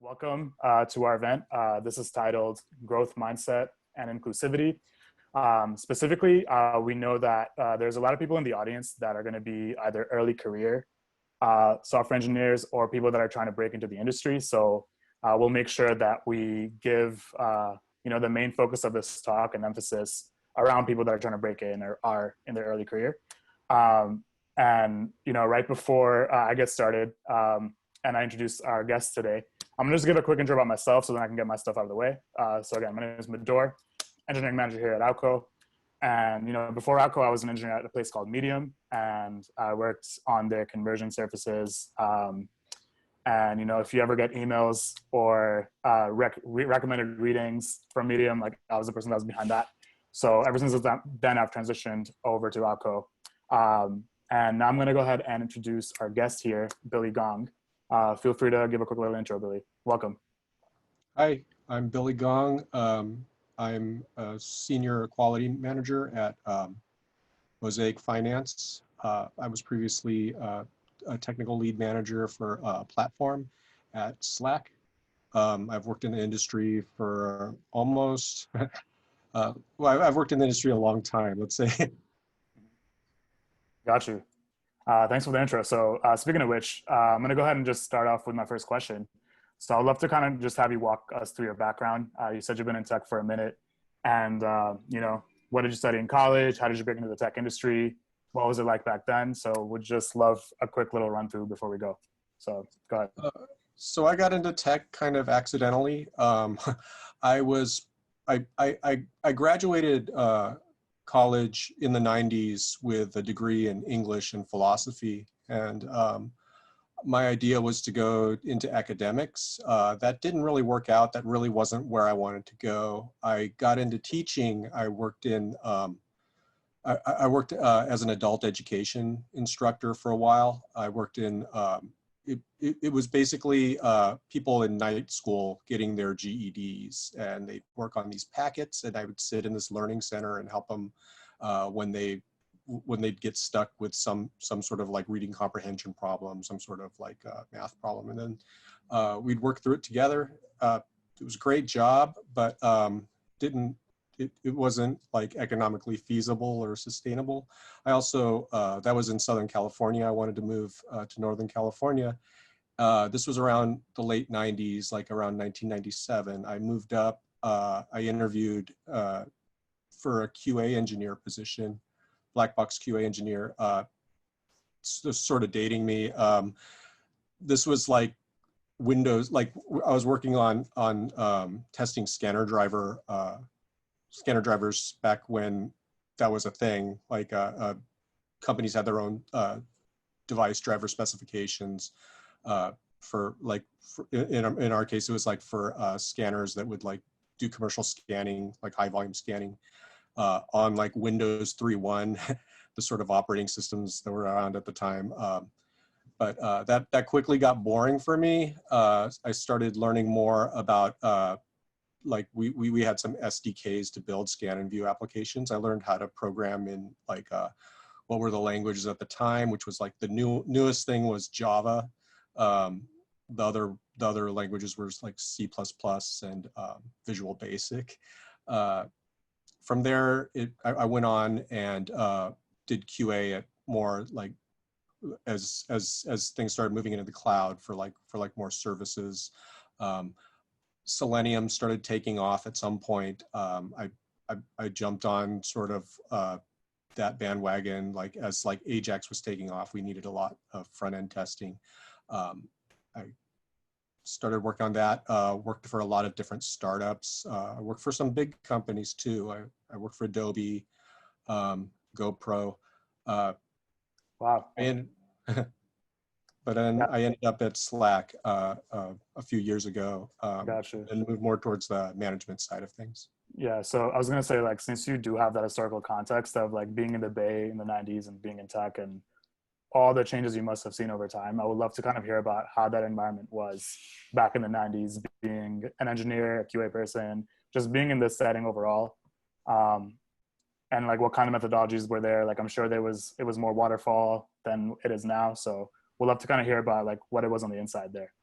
Welcome to our event. This is titled Growth Mindset and Inclusivity. Specifically, we know that there's a lot of people in the audience that are going to be either early career software engineers or people that are trying to break into the industry. So we'll make sure that we give the main focus of this talk and emphasis around people that are trying to break in or are in their early career. Right before I get started and I introduce our guests today, I'm gonna just give a quick intro about myself so then I can get my stuff out of the way. So again, my name is Mador, engineering manager here at Outco. And before Outco, I was an engineer at a place called Medium, and I worked on their conversion surfaces. If you ever get emails or recommended readings from Medium, like I was the person that was behind that. So ever since then, I've transitioned over to Outco. And now I'm gonna go ahead and introduce our guest here, Billy Gong. Feel free to give a quick little intro, Billy. Welcome. Hi, I'm Billy Gong. I'm a senior quality manager at Mosaic Finance. I was previously a technical lead manager for a platform at Slack. I've worked in the industry for almost, I've worked in the industry a long time, let's say. Got you. Thanks for the intro. So speaking of which, I'm going to go ahead and just start off with my first question. So I'd love to kind of just have you walk us through your background. You said you've been in tech for a minute. And, what did you study in college? How did you break into the tech industry? What was it like back then? So would just love a quick little run through before we go. So go ahead. So I got into tech kind of accidentally. I graduated college in the 90s with a degree in English and philosophy. And my idea was to go into academics. That didn't really work out. That really wasn't where I wanted to go. I got into teaching. I worked in, I worked as an adult education instructor for a while. I worked in, it was basically people in night school getting their GEDs, and they'd work on these packets, and I would sit in this learning center and help them when they'd get stuck with some sort of like reading comprehension problem, some sort of like math problem. And then we'd work through it together. It was a great job, but it wasn't like economically feasible or sustainable. I also, that was in Southern California. I wanted to move to Northern California. This was around the late 90s, like around 1997. I moved up, I interviewed for a QA engineer position, black box QA engineer, sort of dating me. This was like Windows, like I was working on testing scanner drivers back when that was a thing. Like companies had their own device driver specifications in our case, it was like for scanners that would like do commercial scanning, like high volume scanning on like Windows 3.1, the sort of operating systems that were around at the time. But that quickly got boring for me. I started learning more about like we had some SDKs to build scan and view applications. I learned how to program in like what were the languages at the time, which was like the newest thing was Java. The other languages were like C++ and Visual Basic. From there, I went on and did QA at more like as things started moving into the cloud for more services. Selenium started taking off at some point. I jumped on sort of that bandwagon, like as like Ajax was taking off. We needed a lot of front end testing. I started working on that, worked for a lot of different startups. I worked for some big companies too. I worked for Adobe, GoPro. Wow. But then I ended up at Slack a few years ago Gotcha. And moved more towards the management side of things. Yeah, so I was going to say, like, since you do have that historical context of like being in the Bay in the 90s and being in tech and all the changes you must have seen over time, I would love to kind of hear about how that environment was back in the 90s, being an engineer, a QA person, just being in this setting overall. And like what kind of methodologies were there? Like, I'm sure it was more waterfall than it is now. So we'd love to kind of hear about like what it was on the inside there.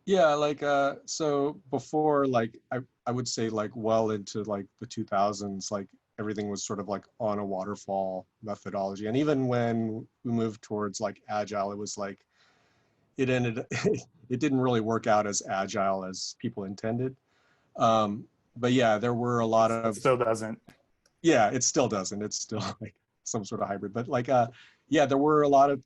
Yeah, like so before like I would say like well into like the 2000s, like everything was sort of like on a waterfall methodology. And even when we moved towards like agile, it was like it ended it didn't really work out as agile as people intended. But yeah, there were a lot It of still doesn't. yeah, it still doesn't. It's still like some sort of hybrid. But like yeah, there were a lot of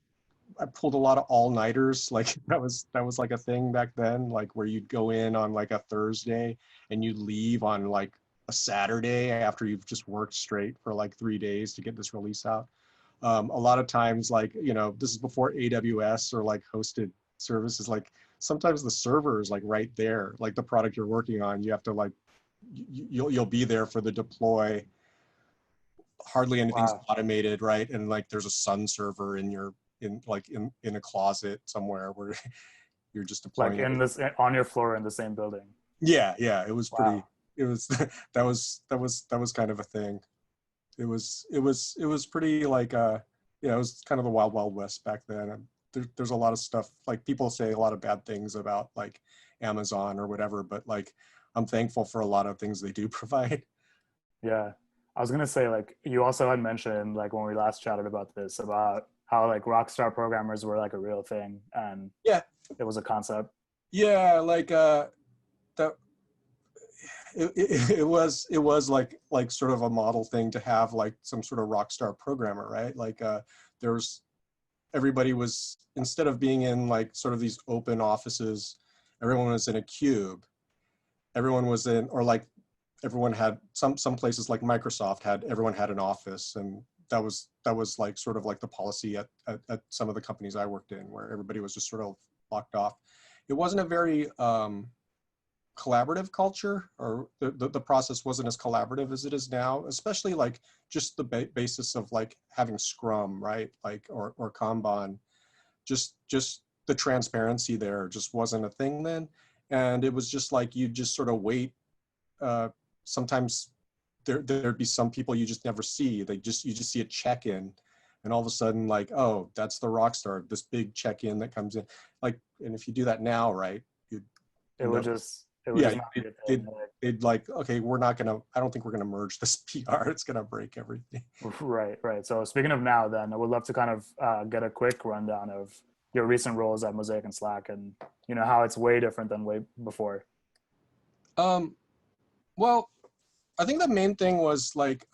I pulled a lot of all-nighters. Like that was like a thing back then, like where you'd go in on like a Thursday and you'd leave on like a Saturday after you've just worked straight for like 3 days to get this release out. A lot of times, like, this is before AWS or like hosted services, like sometimes the server is like right there, like the product you're working on, you have to like, you'll be there for the deploy. Hardly anything's Wow. automated, right? And like there's a Sun server in a closet somewhere where you're just Like deploying in everything. this, on your floor in the same building. Yeah, it was pretty. Wow. It was that was kind of a thing. It was pretty like yeah, it was kind of the wild west back then. And there's a lot of stuff, like people say a lot of bad things about like Amazon or whatever, but like I'm thankful for a lot of things they do provide. Yeah. I was gonna say, like, you also had mentioned, like, when we last chatted about this, about how like Rockstar programmers were like a real thing and Yeah, it was a concept. yeah, like that it was like sort of a model thing to have like some sort of rock star programmer, right? Like there's everybody was, instead of being in like sort of these open offices, everyone was in a cube. Everyone was in, or like everyone had some places like Microsoft had, everyone had an office. And that was like sort of like the policy at some of the companies I worked in, where everybody was just sort of locked off. It wasn't a very collaborative culture, or the process wasn't as collaborative as it is now, especially like just the basis of like having Scrum, right? Like, or Kanban, just the transparency there just wasn't a thing then. And it was just like, you just sort of wait. uh, Sometimes there'd be some people you just never see. You just see a check-in, and all of a sudden, like, oh, that's the rock star, this big check-in that comes in. Like, and if you do that now, right, you It end would up, just, it would yeah, just not be a they'd, thing. Like, they'd like, okay, we're not gonna, I don't think we're gonna merge this PR. It's gonna break everything. right, right. So speaking of now, then I would love to kind of get a quick rundown of your recent roles at Mosaic and Slack, and how it's way different than way before. um well, I think the main thing was like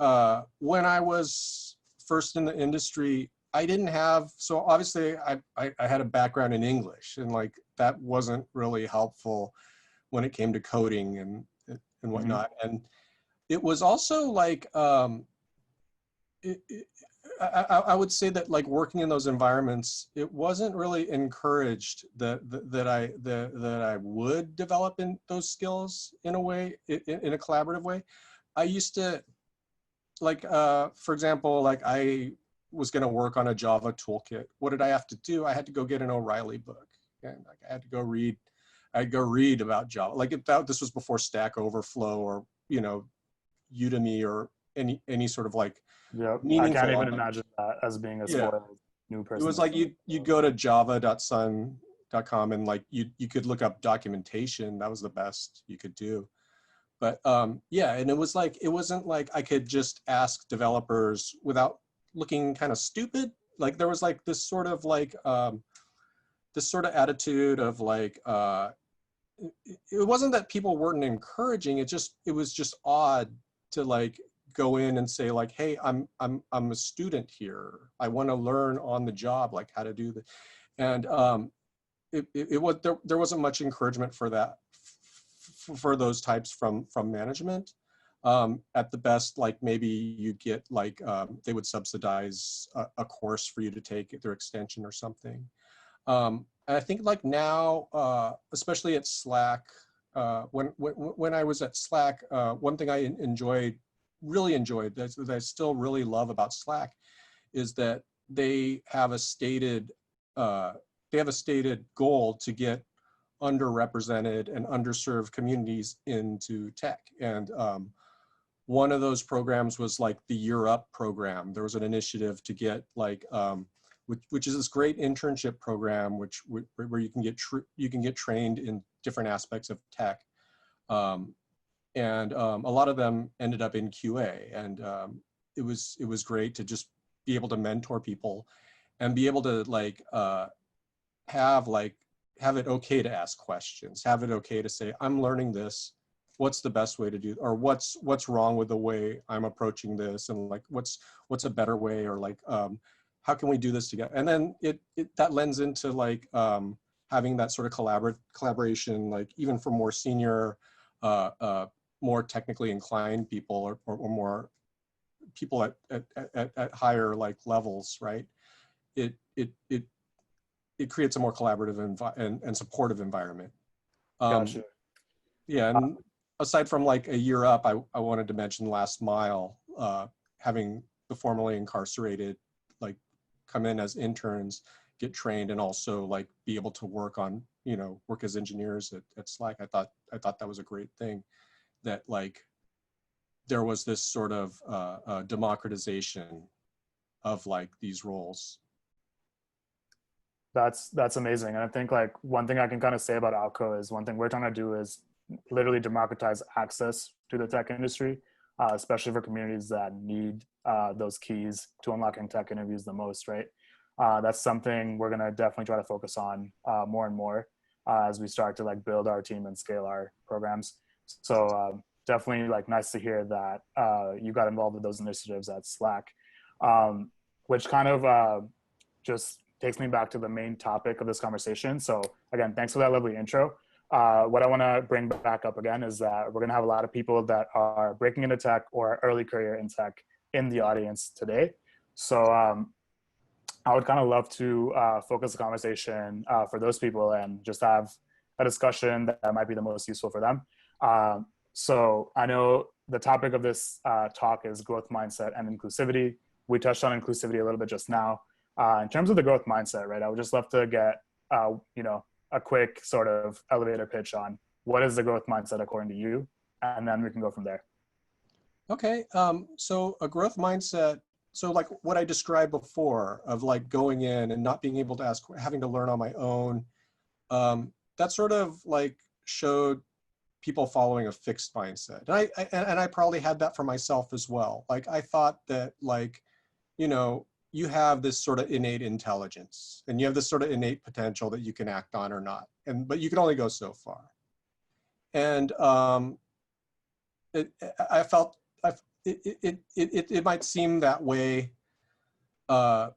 when I was first in the industry, I didn't have, so obviously I had a background in English, and like that wasn't really helpful when it came to coding and Hmm. whatnot. And it was also like it, it, I would say that like working in those environments, it wasn't really encouraged that I would develop in those skills in a way, in a collaborative way. I used to, like for example, like I was going to work on a Java toolkit. What did I have to do? I had to go get an O'Reilly book, and like I had to go read. I'd go read about Java. Like if this was before Stack Overflow or Udemy or any sort of like Yep. I can't meaningful even online. imagine that as being a Yeah, spoiled new it person was like like me. you go to java.sun.com, and like you could look up documentation. That was the best you could do. But yeah, and it was like, it wasn't like I could just ask developers without looking kind of stupid. Like there was like this sort of like this sort of attitude of like it wasn't that people weren't encouraging. It was just odd to like go in and say like, hey, I'm a student here. I want to learn on the job like how to do this. And it was there wasn't much encouragement for that, for those types from management. At the best, like maybe you get like they would subsidize a course for you to take their extension or something. And I think like now, especially at Slack, when I was at Slack, one thing I really enjoyed, that I still really love about Slack, is that they have a stated uh, goal to get underrepresented and underserved communities into tech. And one of those programs was like the Year Up program. There was an initiative to get like, which is this great internship program, where you can get trained in different aspects of tech. And a lot of them ended up in QA, and it was great to just be able to mentor people and be able to like have it okay to ask questions, have it okay to say, I'm learning this, what's the best way to do, or what's wrong with the way I'm approaching this, and like what's a better way, or like how can we do this together? And then that lends into like having that sort of collaboration, like even for more senior, more technically inclined people, or more people at higher like levels, right? It creates a more collaborative and supportive environment. Gotcha. Yeah, and aside from like a year up, I wanted to mention Last Mile, having the formerly incarcerated like come in as interns, get trained, and also like be able to work as engineers at Slack. I thought that was a great thing, that like there was this sort of democratization of like these roles. That's amazing. And I think like one thing I can kind of say about Alco is one thing we're trying to do is literally democratize access to the tech industry, especially for communities that need those keys to unlocking tech interviews the most, right? That's something we're gonna definitely try to focus on more and more as we start to like build our team and scale our programs. So definitely like nice to hear that you got involved with those initiatives at Slack, which kind of just takes me back to the main topic of this conversation. So again, thanks for that lovely intro. What I want to bring back up again is that we're going to have a lot of people that are breaking into tech or early career in tech in the audience today. So I would kind of love to focus the conversation for those people and just have a discussion that might be the most useful for them. So I know the topic of this talk is growth mindset and inclusivity. We touched on inclusivity a little bit just now. In terms of the growth mindset, right, I would just love to get, a quick sort of elevator pitch on what is the growth mindset according to you, and then we can go from there. Okay, so a growth mindset, so like what I described before of like going in and not being able to ask, having to learn on my own, that sort of like showed people following a fixed mindset. And I probably had that for myself as well. Like I thought that like, you have this sort of innate intelligence and you have this sort of innate potential that you can act on or not, but you can only go so far. And it might seem that way, but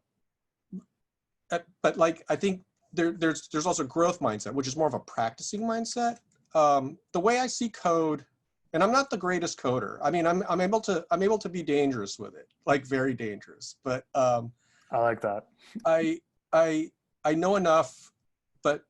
like I think there's also growth mindset, which is more of a practicing mindset. The way I see code, and I'm not the greatest coder. I mean, I'm able to be dangerous with it, like very dangerous. But I like that. I know enough. But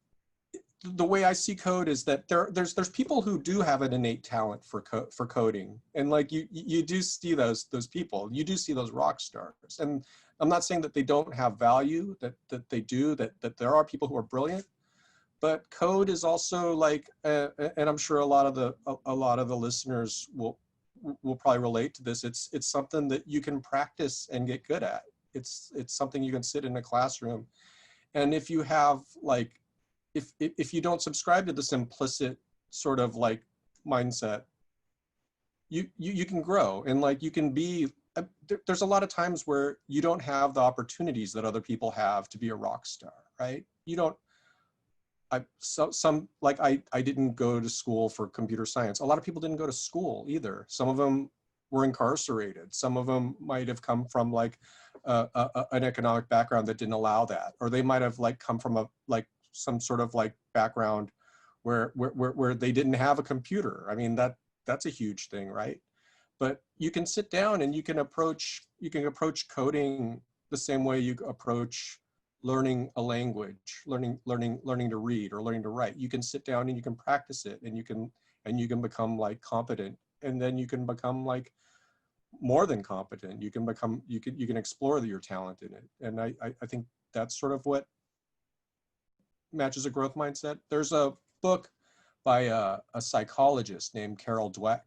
the way I see code is that there's people who do have an innate talent for coding, and like you do see those people. You do see those rock stars. And I'm not saying that they don't have value. That they do. That there are people who are brilliant. But code is also like, and I'm sure a lot of the listeners will probably relate to this. It's something that you can practice and get good at. It's something you can sit in a classroom, and if you have like, if you don't subscribe to this implicit sort of like mindset, you can grow, and like you can be. There's a lot of times where you don't have the opportunities that other people have to be a rock star, right? You don't. I didn't go to school for computer science. A lot of people didn't go to school either. Some of them were incarcerated. Some of them might have come from like an economic background that didn't allow that, or they might have like come from some sort of like background where they didn't have a computer. I mean, that's a huge thing, right? But you can sit down and you can approach coding the same way you approach learning a language, learning to read or learning to write. You can sit down and you can practice it, and you can become like competent, and then you can become like more than competent. You can explore your talent in it. And I think that's sort of what matches a growth mindset. There's a book by a psychologist named Carol Dweck,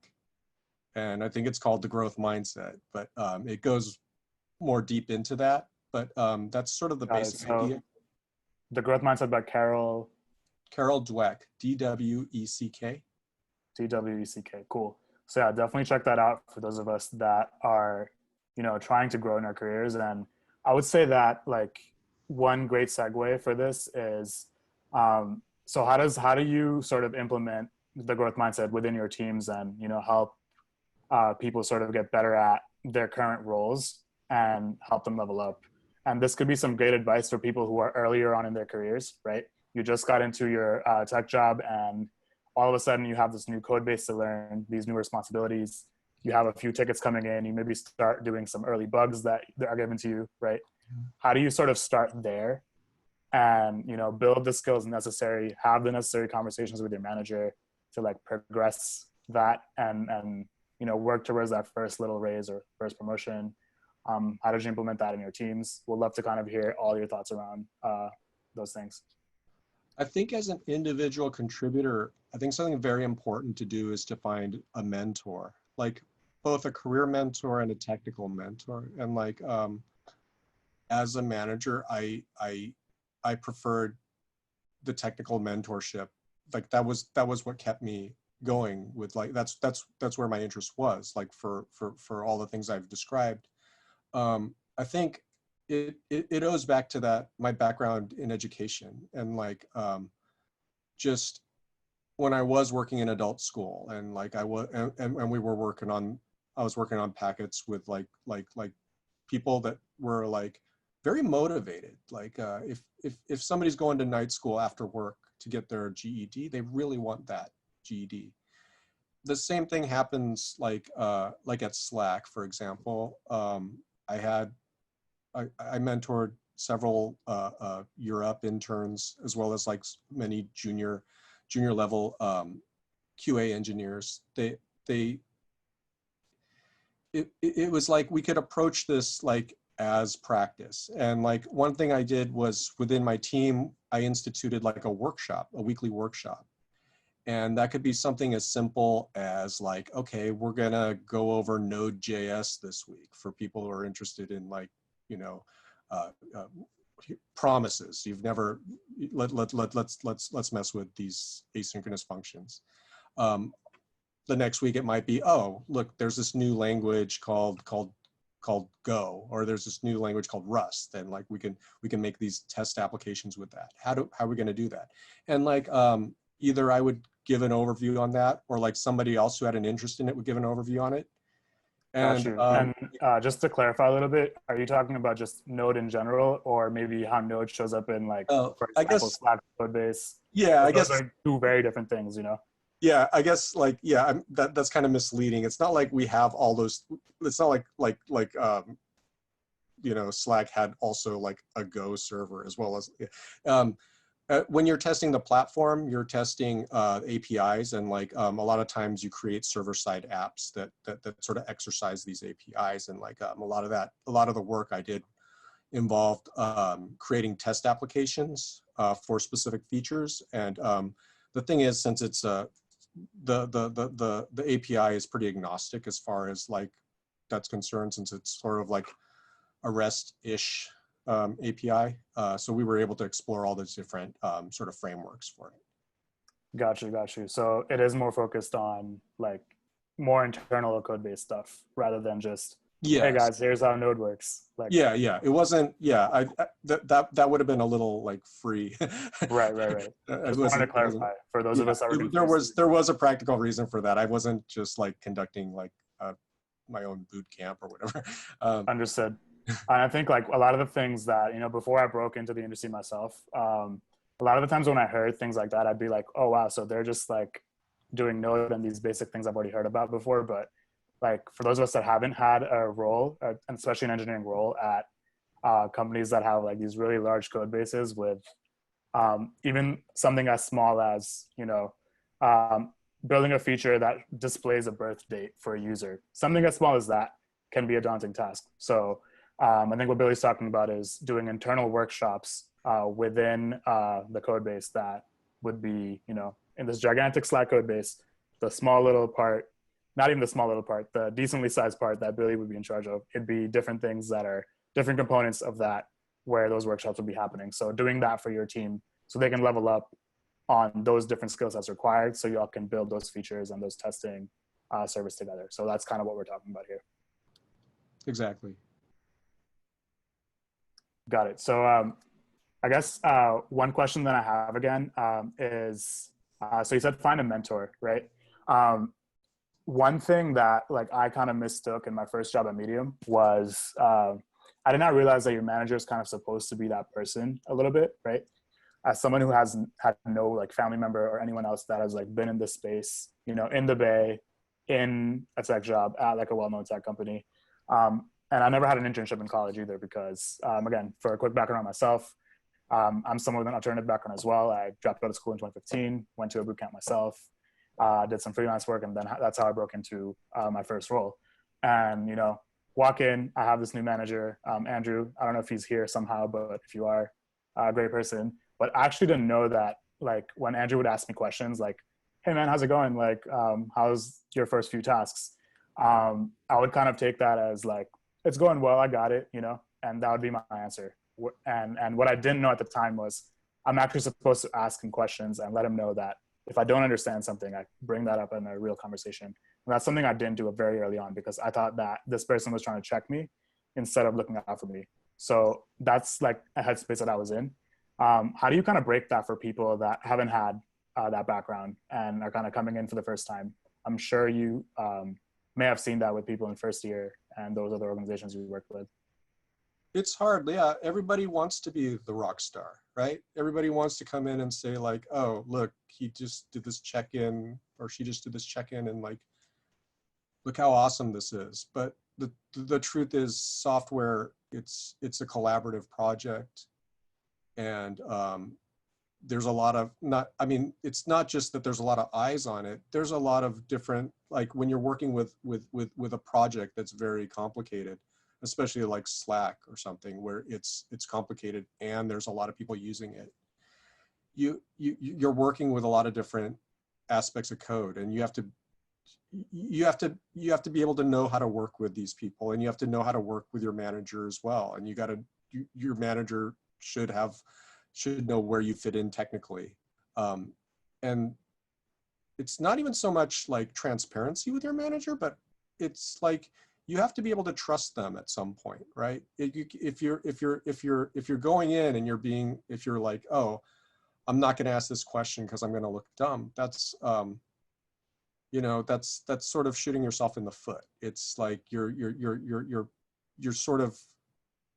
and I think it's called The Growth Mindset, but it goes more deep into that. But that's sort of the basic idea. The growth mindset by Carol. Carol Dweck, D-W-E-C-K. DWECK. Cool. So yeah, definitely check that out for those of us that are, trying to grow in our careers. And I would say that like one great segue for this is, so how do you sort of implement the growth mindset within your teams and, help people sort of get better at their current roles and help them level up? And this could be some great advice for people who are earlier on in their careers, right? You just got into your tech job and all of a sudden you have this new code base to learn, these new responsibilities. You have a few tickets coming in, you maybe start doing some early bugs that are given to you, right? How do you sort of start there and, build the skills necessary, have the necessary conversations with your manager to like progress that and work towards that first little raise or first promotion? How did you implement that in your teams? We'd love to kind of hear all your thoughts around those things. I think as an individual contributor, I think something very important to do is to find a mentor, like both a career mentor and a technical mentor. And like, as a manager, I preferred the technical mentorship. Like that was what kept me going with like, that's where my interest was, like for all the things I've described. I think it owes back to that, my background in education and like, just when I was working in adult school and like I was, and we were working on, I was working on packets with like people that were like very motivated. Like, if somebody's going to night school after work to get their GED, they really want that GED. The same thing happens like at Slack, for example. I mentored several Europe interns, as well as like many junior level QA engineers. It was like we could approach this like as practice. And like one thing I did was within my team, I instituted like a workshop, a weekly workshop. And that could be something as simple as like, okay, we're gonna go over Node.js this week for people who are interested in like, promises. You've never, let's mess with these asynchronous functions. The next week it might be, oh, look, there's this new language called Go, or there's this new language called Rust, and like we can make these test applications with that. How are we going to do that? And like either I would give an overview on that, or like somebody else who had an interest in it would give an overview on it. And, just to clarify a little bit, are you talking about just Node in general, or maybe how Node shows up in like, for example, Slack code base? Yeah, I guess those are two very different things, Yeah, I guess like, yeah, that's kind of misleading. It's not like we have all those. It's not like Slack had also like a Go server as well as. When you're testing the platform, you're testing APIs, and like a lot of times you create server-side apps that sort of exercise these APIs, and like a lot of the work I did involved creating test applications for specific features. And the thing is, since it's the API is pretty agnostic as far as like that's concerned, since it's sort of like a REST-ish API. So we were able to explore all those different sort of frameworks for it. Got you. So it is more focused on like more internal code-based stuff rather than just, hey guys, here's how Node works. Like, yeah. It wasn't, that would have been a little like free. Right. Just wanted to clarify for those of us that were there was a practical reason for that. I wasn't just like conducting like my own boot camp or whatever. Understood. And I think like a lot of the things that, before I broke into the industry myself, a lot of the times when I heard things like that, I'd be like, oh, wow. So they're just like doing Node and these basic things I've already heard about before. But like for those of us that haven't had a role, and especially an engineering role at companies that have like these really large code bases with even something as small as, building a feature that displays a birth date for a user, something as small as that can be a daunting task. So I think what Billy's talking about is doing internal workshops within the code base that would be, in this gigantic Slack code base, the small little part, not even the small little part, the decently sized part that Billy would be in charge of. It'd be different things that are different components of that where those workshops would be happening. So doing that for your team so they can level up on those different skills that's required, so y'all can build those features and those testing service together. So that's kind of what we're talking about here. Exactly. Got it. So I guess one question that I have again is, so you said find a mentor, right? One thing that like I kind of mistook in my first job at Medium was I did not realize that your manager is kind of supposed to be that person a little bit, right? As someone who has had no like family member or anyone else that has like been in this space, you know, in the Bay, in a tech job at like a well-known tech company. And I never had an internship in college either because, again, for a quick background on myself, I'm someone with an alternative background as well. I dropped out of school in 2015, went to a boot camp myself, did some freelance work, and then that's how I broke into my first role. And, you know, walk in, I have this new manager, Andrew. I don't know if he's here somehow, but if you are, a great person. But I actually didn't know that, like, when Andrew would ask me questions like, hey, man, how's it going? Like, how's your first few tasks? I would kind of take that as, like, it's going well, I got it, you know, and that would be my answer. And what I didn't know at the time was I'm actually supposed to ask him questions and let him know that if I don't understand something, I bring that up in a real conversation. And that's something I didn't do very early on because I thought that this person was trying to check me instead of looking out for me. So that's like a headspace that I was in. How do you kind of break that for people that haven't had that background and are kind of coming in for the first time? I'm sure you may have seen that with people in first year and those other organizations you work with. It's hard. Yeah. Everybody wants to be the rock star, right? Everybody wants to come in and say like, oh, look, he just did this check-in or she just did this check-in and like, look how awesome this is. But the truth is software, it's a collaborative project. And there's a lot of it's not just that there's a lot of eyes on it. There's a lot of different, like when you're working with a project that's very complicated, especially like Slack or something where it's complicated and there's a lot of people using it. You're working with a lot of different aspects of code, and you have to be able to know how to work with these people, and you have to know how to work with your manager as well. And your manager should know where you fit in technically. And it's not even so much like transparency with your manager, but it's like you have to be able to trust them at some point, right? If you're going in and if you're like, oh, I'm not going to ask this question because I'm going to look dumb, that's that's sort of shooting yourself in the foot. It's like you're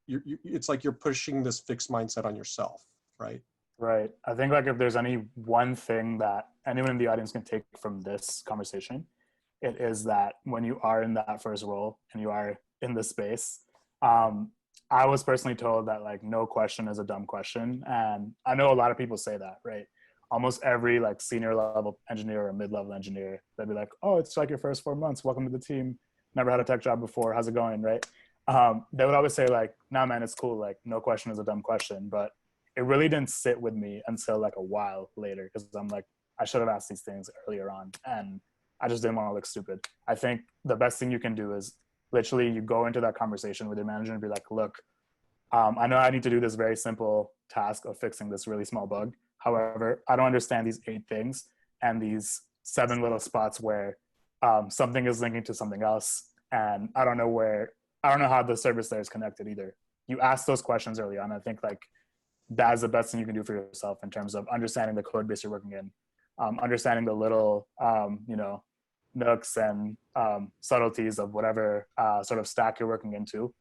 it's like you're pushing this fixed mindset on yourself, right? Right. I think like if there's any one thing that anyone in the audience can take from this conversation, it is that when you are in that first role and you are in this space, I was personally told that like no question is a dumb question. And I know a lot of people say that, right? Almost every like senior level engineer or mid-level engineer, they'd be like, oh, it's like your first 4 months. Welcome to the team. Never had a tech job before. How's it going, right? They would always say like, nah, man, it's cool. Like no question is a dumb question. But it really didn't sit with me until like a while later because I'm like, I should have asked these things earlier on. And I just didn't want to look stupid. I think the best thing you can do is literally you go into that conversation with your manager and be like, look, I know I need to do this very simple task of fixing this really small bug. However, I don't understand these 8 things and these 7 little spots where something is linking to something else. And I don't know how the service there is connected either. You ask those questions early on. I think like that is the best thing you can do for yourself in terms of understanding the code base you're working in, understanding the little, nooks and subtleties of whatever sort of stack you're working into.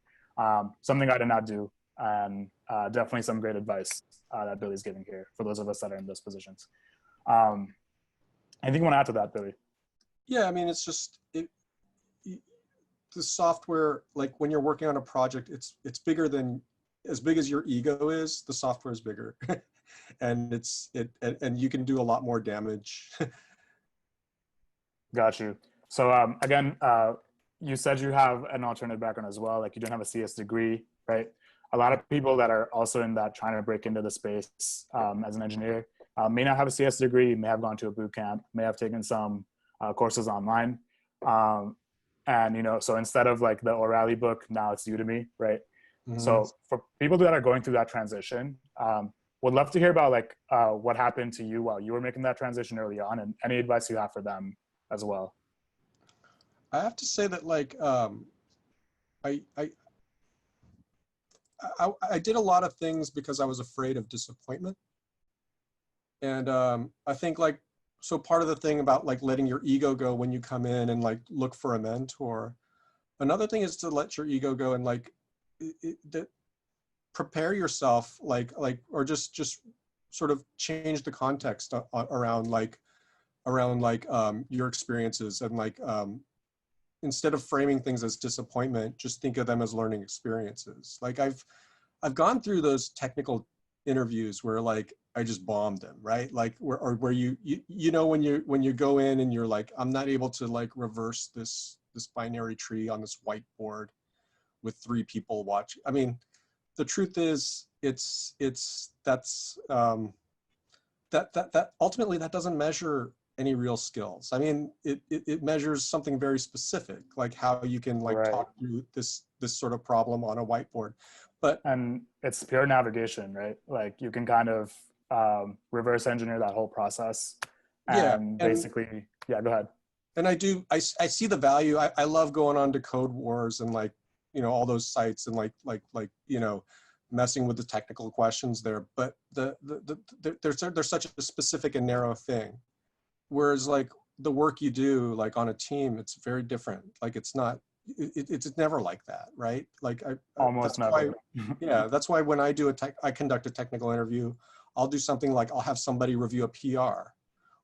Something I did not do, and definitely some great advice that Billy's giving here for those of us that are in those positions. Anything you want to add to that, Billy? Yeah, I mean, it's just the software. Like when you're working on a project, it's bigger than as big as your ego is. The software is bigger, and and you can do a lot more damage. Got you. So again, you said you have an alternative background as well. Like you don't have a CS degree, right? A lot of people that are also in that trying to break into the space as an engineer may not have a CS degree, may have gone to a boot camp, may have taken some courses online. And, so instead of like the O'Reilly book, now it's Udemy, right? Mm-hmm. So for people that are going through that transition, would love to hear about like what happened to you while you were making that transition early on, and any advice you have for them as well. I have to say that like I, I I did a lot of things because I was afraid of disappointment. And I think like, so part of the thing about like letting your ego go when you come in and like look for a mentor, another thing is to let your ego go and like prepare yourself or just sort of change the context around your experiences, and like instead of framing things as disappointment, just think of them as learning experiences. Like I've gone through those technical interviews where like I just bombed them, right? Like where you know when you go in and you're like, I'm not able to like reverse this binary tree on this whiteboard with 3 people watching. I mean, the truth is that ultimately that doesn't measure any real skills. I mean, it measures something very specific, like how you can like Right. talk through this sort of problem on a whiteboard. And it's pure navigation, right? Like you can kind of reverse engineer that whole process, Yeah, and and basically, yeah, go ahead. and I see the value. I love going on to Code Wars and like, you know, all those sites and like you know, messing with the technical questions there. But there's such a specific and narrow thing. Whereas like the work you do like on a team, it's very different. Like it's not, it's never like that, right? Like Almost that's why, never. yeah, that's why when I conduct a technical interview, I'll do something like I'll have somebody review a PR,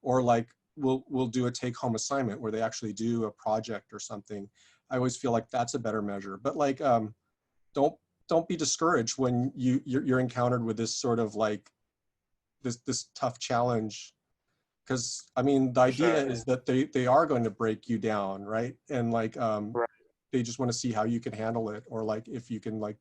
or like we'll do a take-home assignment where they actually do a project or something. I always feel like that's a better measure. But like don't be discouraged when you're encountered with this sort of like this tough challenge. Because I mean, the idea is that they are going to break you down, right? And like Right. they just want to see how you can handle it, or like if you can like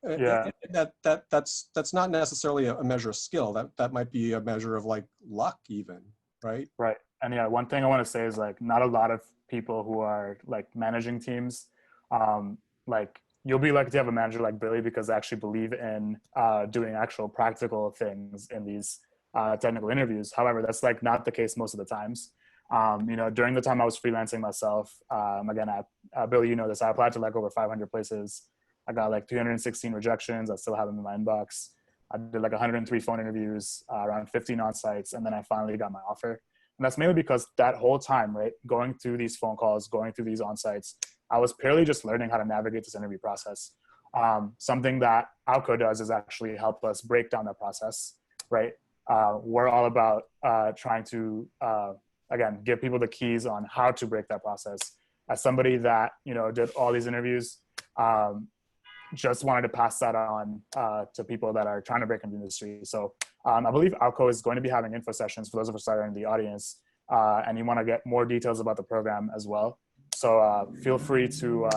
Yeah. that's not necessarily a measure of skill. That might be a measure of like luck even, right? Right. And yeah, one thing I want to say is like not a lot of people who are like managing teams, like you'll be lucky to have a manager like Billy because they actually believe in doing actual practical things in these technical interviews. However, that's like not the case most of the times. You know, during the time I was freelancing myself, again, Billy, you know this, I applied to like over 500 places. I got like 316 rejections. I still have them in my inbox. I did like 103 phone interviews, around 15 on sites, and then I finally got my offer. And that's mainly because that whole time, right, going through these phone calls, going through these on sites, I was purely just learning how to navigate this interview process. Something that Alco does is actually help us break down that process, right? We're all about trying to, again, give people the keys on how to break that process. As somebody that, you know, did all these interviews, just wanted to pass that on to people that are trying to break into the industry. So I believe Alco is going to be having info sessions for those of us that are in the audience, and you want to get more details about the program as well. So feel free to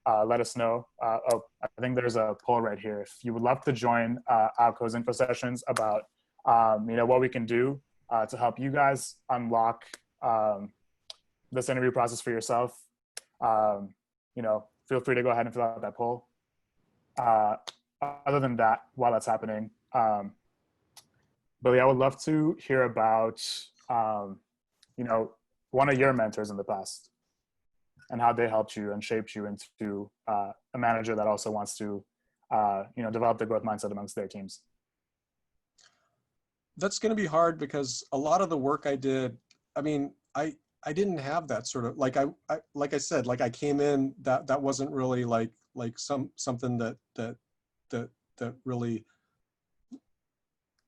let us know. Oh, I think there's a poll right here. If you would love to join Alco's info sessions about you know, what we can do to help you guys unlock this interview process for yourself, you know, feel free to go ahead and fill out that poll. Other than that, while that's happening, Billy, I would love to hear about, you know, one of your mentors in the past and how they helped you and shaped you into a manager that also wants to, you know, develop the growth mindset amongst their teams. That's going to be hard because a lot of the work I did, I mean, I didn't have that sort of like like I said, like I came in that wasn't really like something that really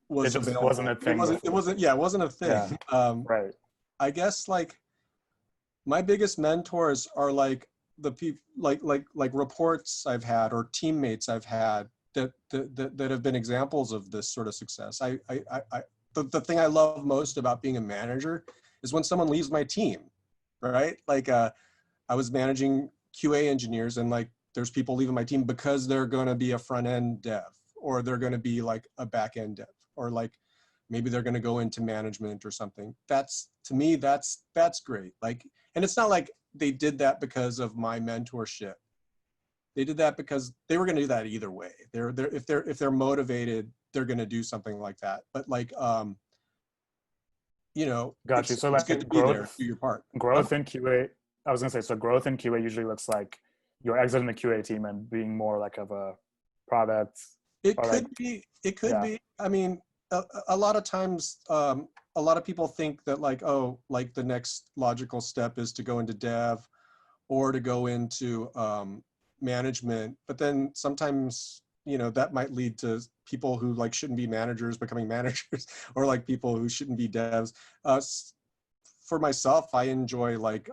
was It just available. wasn't a thing. It wasn't a thing. Yeah. Right. I guess like my biggest mentors are like the people like reports I've had or teammates I've had that have been examples of this sort of success. The thing I love most about being a manager is when someone leaves my team, right? Like I was managing QA engineers, and like there's people leaving my team because they're going to be a front end dev, or they're going to be like a back end dev, or like maybe they're going to go into management or something. That's, to me, that's great. Like, and it's not like they did that because of my mentorship. They did that because they were going to do that either way. If they're motivated, they're going to do something like that. But like, you know, Got you. So it's good like to be there, do your part. growth in QA. I was gonna say, so growth in QA usually looks like you're exiting the QA team and being more like of a product It or like, could be, it could yeah, be. I mean, a lot of times, a lot of people think that like, oh, like the next logical step is to go into dev or to go into management. But then sometimes, you know, that might lead to people who like shouldn't be managers becoming managers, or like people who shouldn't be devs. For myself, I enjoy like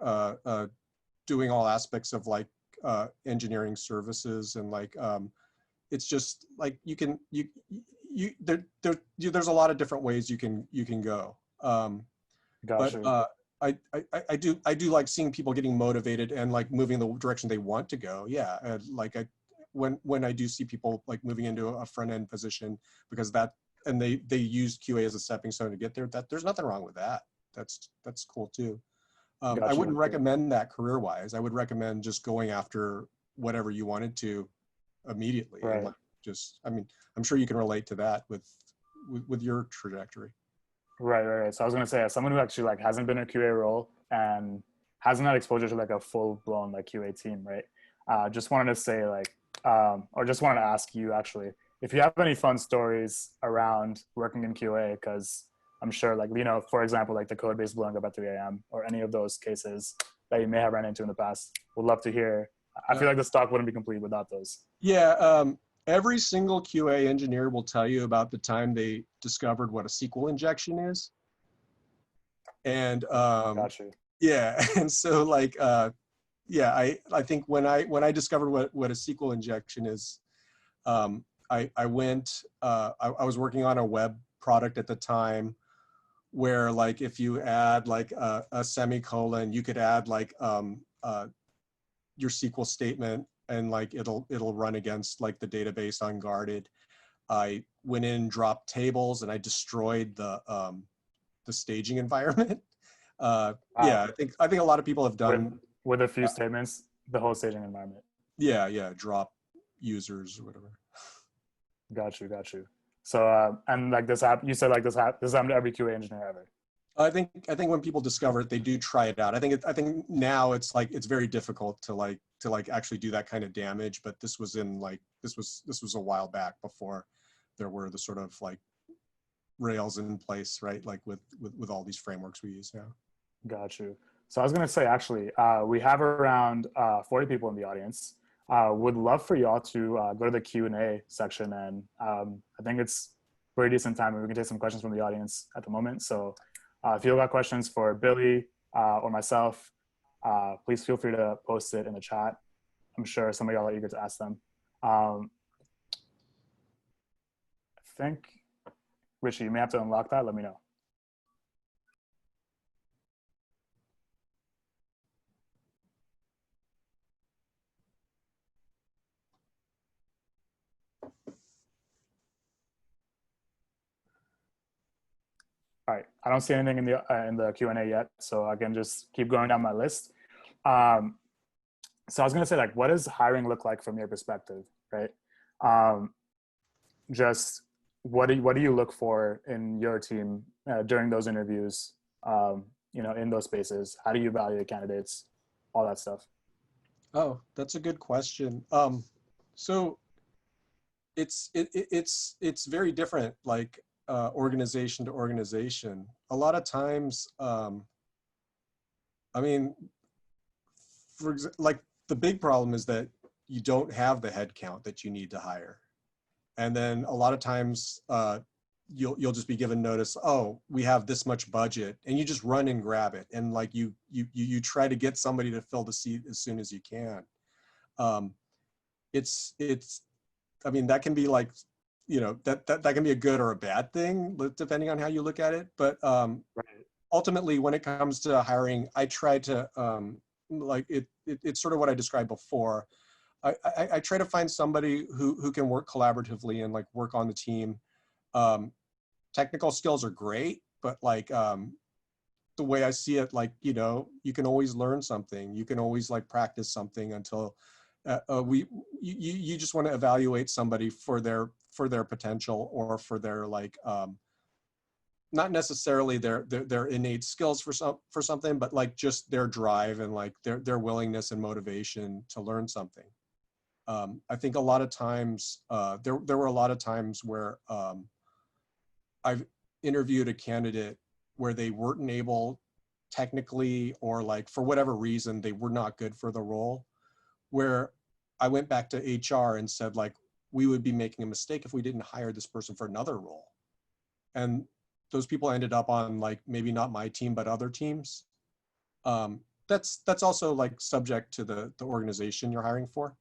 doing all aspects of like engineering services, and like it's just like there's a lot of different ways you can go. got But you. I do like seeing people getting motivated and like moving the direction they want to go. Yeah, like when I do see people like moving into a front end position because that, and they use QA as a stepping stone to get there, that there's nothing wrong with that. That's cool too. I Got wouldn't you. recommend that career wise. I would recommend just going after whatever you wanted to immediately, and Right. like just, I mean, I'm sure you can relate to that with your trajectory. Right. So I was gonna say, as someone who actually like hasn't been in a QA role and hasn't had exposure to like a full blown like QA team, right? Just wanted to say like, or just wanted to ask you actually if you have any fun stories around working in QA, because I'm sure like, you know, for example, like the code base blowing up at 3 a.m. or any of those cases that you may have run into in the past. Would love to hear. I Uh, feel like this talk wouldn't be complete without those. yeah, every single QA engineer will tell you about the time they discovered what a SQL injection is. And Got you. yeah, and so like yeah, I think when I discovered what a SQL injection is, I went I was working on a web product at the time where like if you add like a semicolon, you could add like your SQL statement, and like it'll run against like the database unguarded. I went in, dropped tables, and I destroyed the staging environment. Yeah, Wow. I think a lot of people have With done. with a few statements, the whole staging environment. Yeah, drop users or whatever. Got you. So and like this app, you said like this happened to every QA engineer ever. I think when people discover it, they do try it out. I think now it's like it's very difficult to like actually do that kind of damage. But this was in like this was a while back before there were the sort of like rails in place, right? Like with all these frameworks we use now. Got you. So I was gonna say actually, we have around 40 people in the audience. Would love for y'all to go to the Q&A section, and I think it's pretty decent time, and we can take some questions from the audience at the moment. So if you got questions for Billy or myself, please feel free to post it in the chat. I'm sure some of y'all are eager to ask them. I think, Richie, you may have to unlock that. Let me know. All right, I don't see anything in the Q&A yet, so I can just keep going down my list. So I was gonna say, like, what does hiring look like from your perspective, right? Um, just what do you look for in your team during those interviews? You know, in those spaces, how do you evaluate candidates? All that stuff. Oh, that's a good question. So it's very different, like organization to organization. A lot of times, I mean, like the big problem is that you don't have the head count that you need to hire, and then a lot of times you'll just be given notice. Oh, we have this much budget, and you just run and grab it, and like you try to get somebody to fill the seat as soon as you can. Um, it's I mean, that can be like, you know, that can be a good or a bad thing depending on how you look at it. But Right. ultimately, when it comes to hiring, I try to like it's sort of what I described before. I try to find somebody who can work collaboratively and like work on the team. Technical skills are great, but like the way I see it, like, you know, you can always learn something. You can always like practice something until you just want to evaluate somebody for their potential, or for their like not necessarily their innate skills for something, but like just their drive and like their willingness and motivation to learn something. I think a lot of times there were a lot of times where I've interviewed a candidate where they weren't able technically, or like for whatever reason they were not good for the role, where I went back to HR and said, like, we would be making a mistake if we didn't hire this person for another role. And those people ended up on, like, maybe not my team, but other teams. That's also like subject to the organization you're hiring for,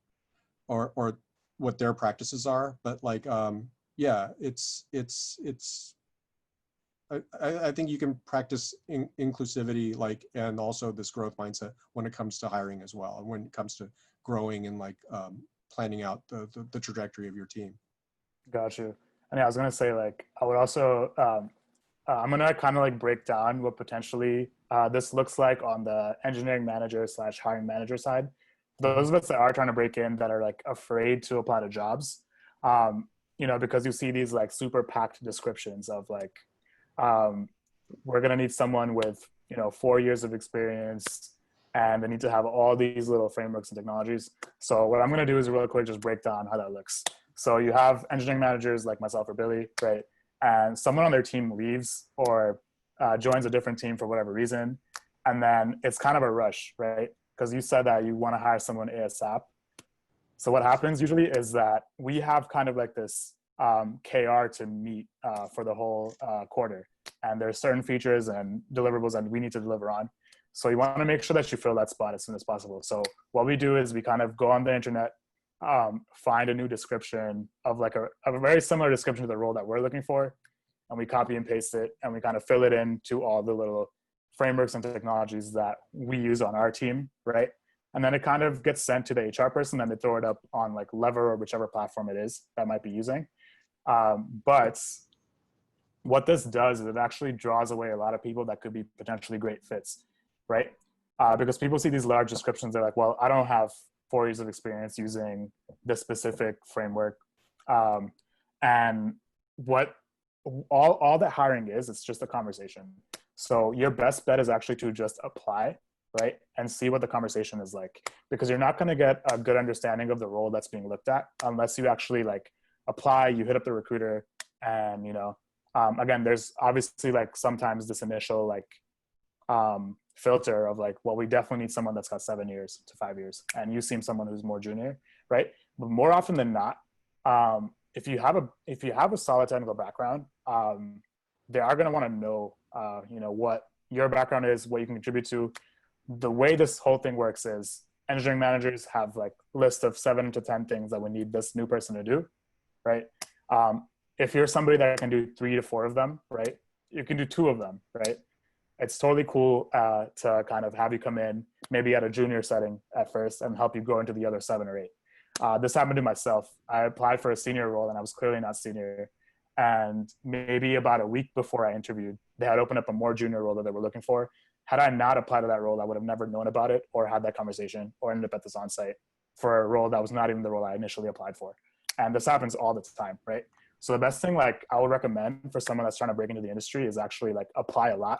or what their practices are. But like, yeah, I think you can practice inclusivity, like, and also this growth mindset when it comes to hiring as well, and when it comes to growing and like planning out the trajectory of your team. Got you. And yeah, I was gonna say, like, I would also I'm gonna kind of like break down what potentially this looks like on the engineering manager / hiring manager side. Those of us that are trying to break in, that are like afraid to apply to jobs, you know, because you see these like super packed descriptions of like, we're gonna need someone with, you know, 4 years of experience, and they need to have all these little frameworks and technologies. So what I'm gonna do is really quick just break down how that looks. So you have engineering managers like myself or Billy, right? And someone on their team leaves or joins a different team for whatever reason. And then it's kind of a rush, right? Because you said that you want to hire someone ASAP. So what happens usually is that we have kind of like this KR to meet for the whole quarter. And there's certain features and deliverables that we need to deliver on. So you want to make sure that you fill that spot as soon as possible. So what we do is we kind of go on the internet, find a new description of like a very similar description to the role that we're looking for, and we copy and paste it, and we kind of fill it into all the little frameworks and technologies that we use on our team, right? And then it kind of gets sent to the HR person, and they throw it up on like Lever or whichever platform it is that might be using. But what this does is it actually draws away a lot of people that could be potentially great fits, right? Because people see these large descriptions, they're like, well, I don't have 4 years of experience using this specific framework. And what all that hiring is, it's just a conversation. So your best bet is actually to just apply, right? And see what the conversation is like, because you're not going to get a good understanding of the role that's being looked at unless you actually like apply, you hit up the recruiter, and, you know, again, there's obviously like sometimes this initial like filter of like, well, we definitely need someone that's got 7 years to 5 years, and you seem someone who's more junior, right? But more often than not, if you have a solid technical background, they are going to want to know, you know, what your background is, what you can contribute to. The way this whole thing works is engineering managers have like a list of 7 to 10 things that we need this new person to do, right? If you're somebody that can do 3 to 4 of them, right, you can do 2 of them, right? It's totally cool to kind of have you come in maybe at a junior setting at first and help you grow into the other 7 or 8. This happened to myself. I applied for a senior role and I was clearly not senior. And maybe about a week before I interviewed, they had opened up a more junior role that they were looking for. Had I not applied to that role, I would have never known about it or had that conversation or ended up at this onsite for a role that was not even the role I initially applied for. And this happens all the time, right? So the best thing, like, I would recommend for someone that's trying to break into the industry is actually like apply a lot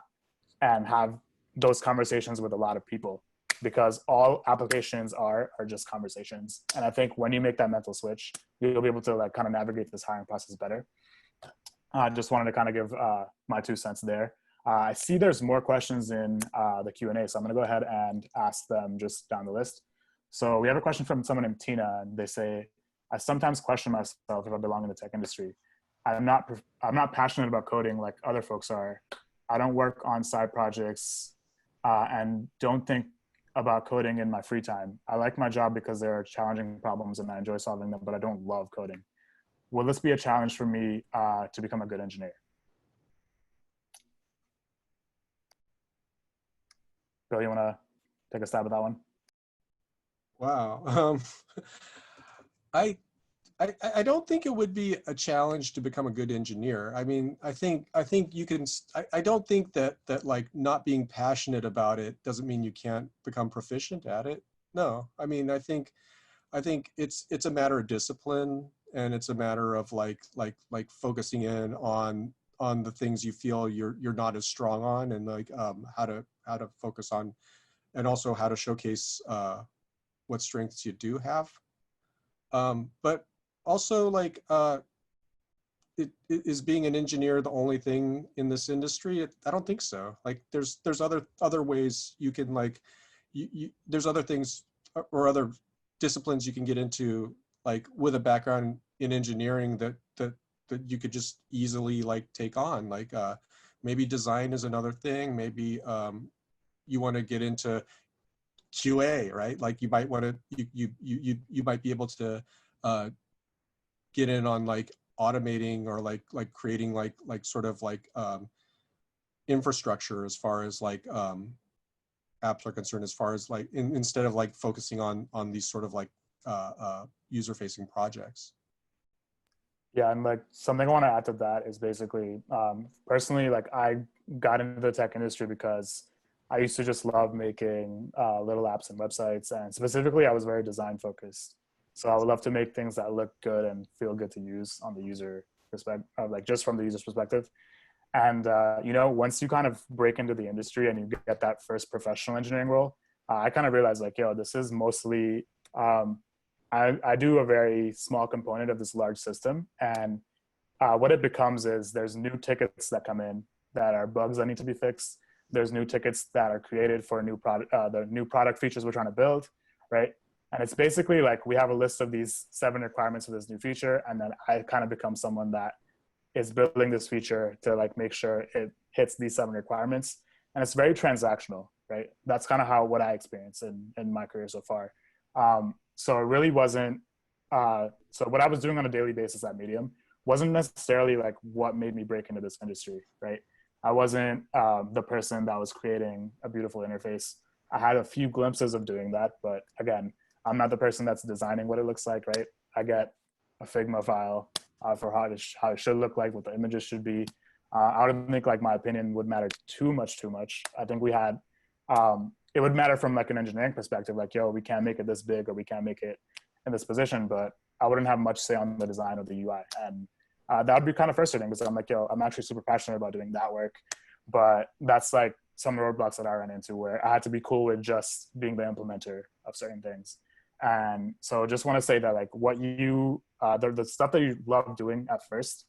and have those conversations with a lot of people, because all applications are just conversations. And I think when you make that mental switch, you'll be able to like kind of navigate this hiring process better. I just wanted to kind of give my 2 cents there. I see there's more questions in the Q&A, so I'm going to go ahead and ask them just down the list. So we have a question from someone named Tina, and they say, I sometimes question myself if I belong in the tech industry. I'm not passionate about coding like other folks are. I don't work on side projects and don't think about coding in my free time. I like my job because there are challenging problems and I enjoy solving them, but I don't love coding. Will this be a challenge for me to become a good engineer? Bill, you want to take a stab at that one? Wow. I don't think it would be a challenge to become a good engineer. I mean, I think you can, I don't think that like not being passionate about it doesn't mean you can't become proficient at it. No, I mean, I think I think it's a matter of discipline, and it's a matter of like focusing in on the things you feel you're not as strong on, and like how to focus on, and also how to showcase what strengths you do have. But also like is being an engineer the only thing in this industry? I don't think so. Like there's other ways you can like there's other things or other disciplines you can get into, like with a background in engineering that you could just easily like take on. Like maybe design is another thing. Maybe you want to get into QA, right? Like you might want to you might be able to get in on like automating or like creating like sort of like infrastructure as far as like apps are concerned, as far as like instead of like focusing on these sort of like user facing projects. Yeah, and like something I want to add to that is basically personally, like I got into the tech industry because I used to just love making little apps and websites, and specifically I was very design focused. So I would love to make things that look good and feel good to use on the user perspective, like just from the user's perspective. And you know, once you kind of break into the industry and you get that first professional engineering role, I kind of realized like, yo, this is mostly I do a very small component of this large system, and what it becomes is there's new tickets that come in that are bugs that need to be fixed. There's new tickets that are created for a new product, the new product features we're trying to build, right? And it's basically like we have a list of these 7 requirements for this new feature, and then I kind of become someone that is building this feature to like make sure it hits these 7 requirements. And it's very transactional, right? That's kind of how what I experienced in my career so far. So it really wasn't. So what I was doing on a daily basis at Medium wasn't necessarily like what made me break into this industry, right? I wasn't the person that was creating a beautiful interface. I had a few glimpses of doing that, but again, I'm not the person that's designing what it looks like, right? I get a Figma file for how it should look like, what the images should be. I don't think like my opinion would matter too much. I think we had, it would matter from like an engineering perspective, like, yo, we can't make it this big or we can't make it in this position, but I wouldn't have much say on the design of the UI. And that would be kind of frustrating because I'm like, yo, I'm actually super passionate about doing that work. But that's like some roadblocks that I ran into where I had to be cool with just being the implementer of certain things. And so just want to say that like what you, the stuff that you love doing at first,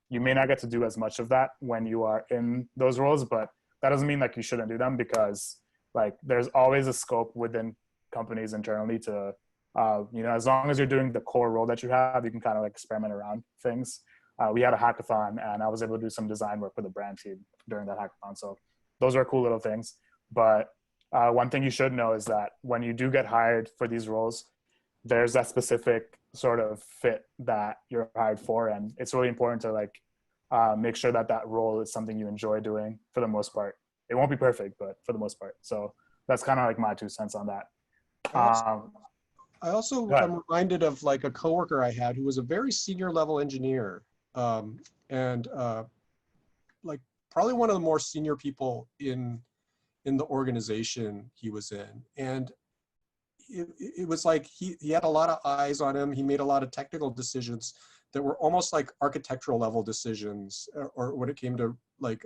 you may not get to do as much of that when you are in those roles, but that doesn't mean like you shouldn't do them, because like there's always a scope within companies internally to, you know, as long as you're doing the core role that you have, you can kind of like experiment around things. We had a hackathon and I was able to do some design work with the brand team during that hackathon. So those are cool little things. But one thing you should know is that when you do get hired for these roles, there's that specific sort of fit that you're hired for. And it's really important to like make sure that that role is something you enjoy doing for the most part. It won't be perfect, but for the most part. So that's kind of like my 2 cents on that. I also am reminded of like a coworker I had who was a very senior level engineer, and like probably one of the more senior people in the organization he was in. And it was like he had a lot of eyes on him. He made a lot of technical decisions that were almost like architectural level decisions, or when it came to like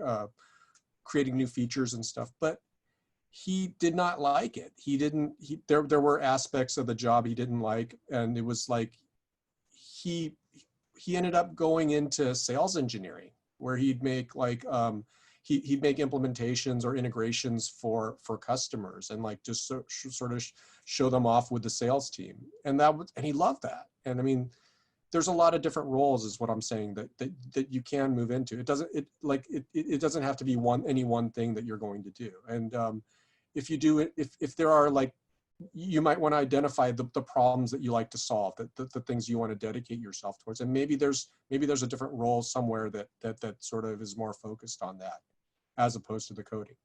creating new features and stuff. But he did not like it. There were aspects of the job he didn't like, and it was like he ended up going into sales engineering, where he'd make like he'd make implementations or integrations for customers, and like just sort of show them off with the sales team, and he loved that. And I mean, there's a lot of different roles, is what I'm saying, that you can move into. It doesn't have to be any one thing that you're going to do. And if you do it, if there are like, you might want to identify the problems that you like to solve, the things you want to dedicate yourself towards, and maybe there's a different role somewhere that sort of is more focused on that, as opposed to the coding.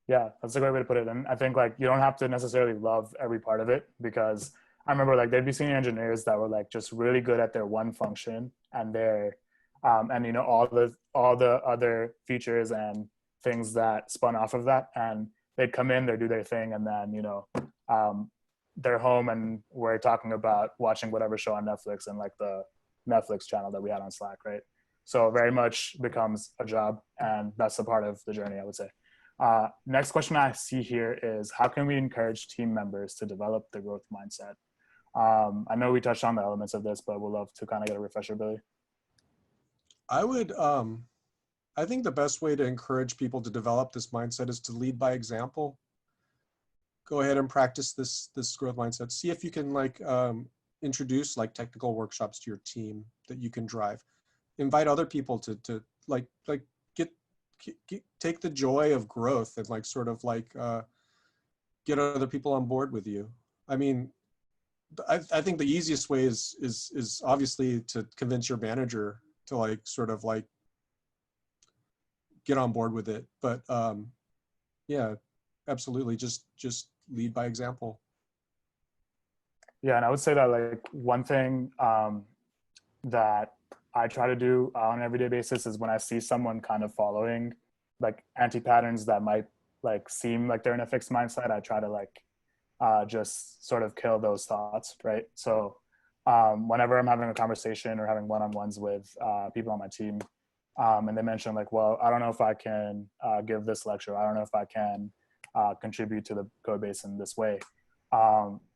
Yeah, that's a great way to put it. And I think like you don't have to necessarily love every part of it, because I remember like there'd be senior engineers that were like just really good at their one function, and their and you know all the other features and things that spun off of that, and they'd come in, they'd do their thing, and then you know they're home and we're talking about watching whatever show on Netflix and like the Netflix channel that we had on Slack, right? So very much becomes a job, and that's a part of the journey, I would say. Next question I see here is, how can we encourage team members to develop the growth mindset? I know we touched on the elements of this, but we'll love to kind of get a refresher, Billy. I would, I think the best way to encourage people to develop this mindset is to lead by example. Go ahead and practice this growth mindset. See if you can like introduce like technical workshops to your team that you can drive. Invite other people to like get take the joy of growth and like sort of like get other people on board with you. I mean, I think the easiest way is obviously to convince your manager to like sort of like get on board with it. But yeah, absolutely, just lead by example. Yeah, and I would say that like one thing that I try to do on an everyday basis is when I see someone kind of following like anti-patterns that might like seem like they're in a fixed mindset, I try to like just sort of kill those thoughts, right? So whenever I'm having a conversation or having one-on-ones with people on my team, and they mention like, well, I don't know if I can give this lecture. I don't know if I can contribute to the code base in this way.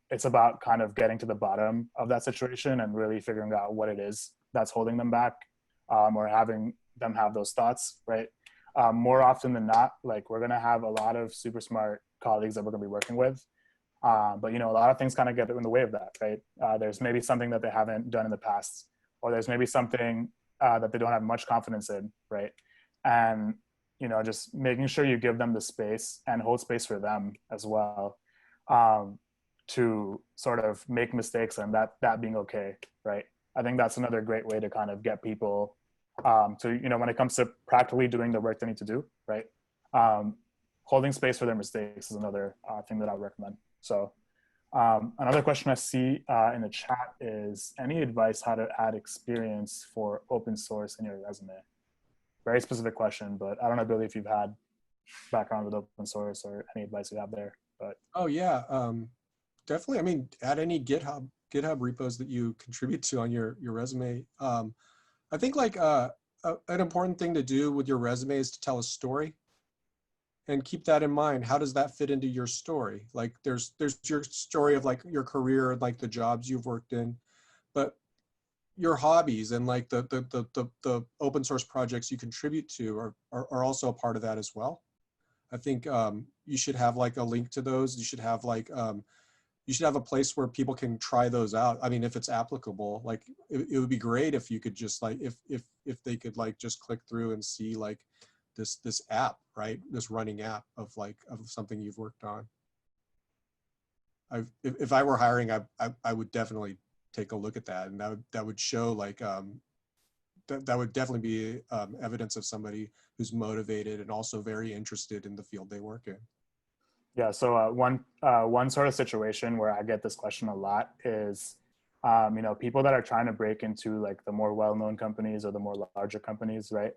It's about kind of getting to the bottom of that situation and really figuring out what it is that's holding them back, or having them have those thoughts, right? More often than not, like we're gonna have a lot of super smart colleagues that we're gonna be working with. But you know, a lot of things kind of get in the way of that, right? There's maybe something that they haven't done in the past, or there's maybe something that they don't have much confidence in, right? And you know, just making sure you give them the space and hold space for them as well, to sort of make mistakes and that being okay, right? I think that's another great way to kind of get people to, you know, when it comes to practically doing the work they need to do, right? Holding space for their mistakes is another thing that I would recommend. So another question I see in the chat is, any advice how to add experience for open source in your resume? Very specific question, but I don't know, Billy, if you've had background with open source or any advice you have there. But oh yeah, definitely. I mean, add any GitHub repos that you contribute to on your resume. I think like an important thing to do with your resume is to tell a story. And keep that in mind. How does that fit into your story? Like there's your story of like your career and like the jobs you've worked in, but your hobbies and like the open source projects you contribute to are also a part of that as well. I think you should have like a link to those. You should have like you should have a place where people can try those out. I mean, if it's applicable, like it would be great if you could just like if they could like just click through and see like this app, right? This running app of like of something you've worked on. If I were hiring, I would definitely take a look at that, and that would show like that would definitely be evidence of somebody who's motivated and also very interested in the field they work in. yeah, so one sort of situation where I get this question a lot is, you know, people that are trying to break into like the more well-known companies or the more larger companies, right?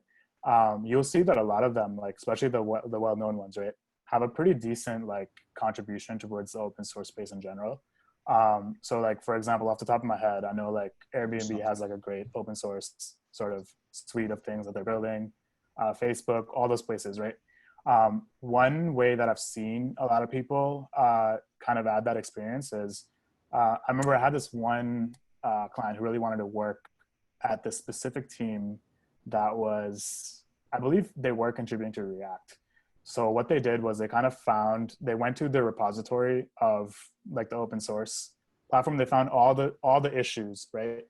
You'll see that a lot of them, like especially the well-known ones, right, have a pretty decent like contribution towards the open source space in general. So like, for example, off the top of my head, I know like Airbnb has like a great open source sort of suite of things that they're building, Facebook, all those places, right? One way that I've seen a lot of people kind of add that experience is, I remember I had this one client who really wanted to work at this specific team that was, I believe they were contributing to React. So what they did was they went to the repository of like the open source platform. They found all the issues, right?